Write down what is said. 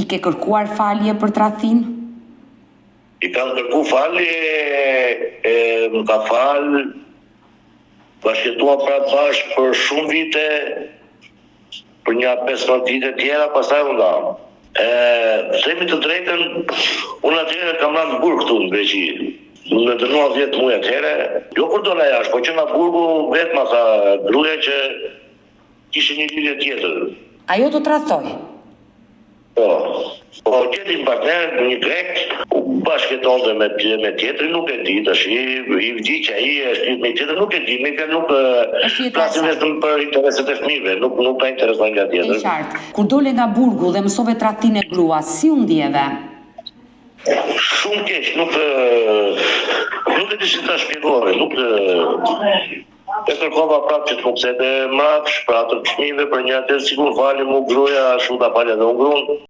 I ke kërkuar falje për tradhtin? I kam kërku falje, më ka falë, bashkëtuam pra bashkë për shumë vite, për një 15 vite tjera, pastaj u ndam. Themi të drejtën, unë atëherë kam rënë në burg këtu në Greqi. Më dënua 10 muaj atëherë, jo kur dola jashtë, po që nga burgu vetëm tha gruaja që kishte një lidhje tjetër. Ajo të tradhtoi? Po gjeti një partner, një grek, bashkëtonte me tjetrin, nuk e di tash, i vdi që ai është me tjetrin, nuk e di, nuk flasim vetëm për interesat e fëmijëve, nuk ka intereson nga tjetër. E qartë. Kur dole nga burgu dhe mësove tradhtin e gruas, si u ndjeve? Shumë keq, nuk e di si ta shpjegoj, e kërkova prapë që të më kthente mrapsh për atë fëmijëve për një atë sikur falem u gruaja, ashtu ta falja dhe u gruan.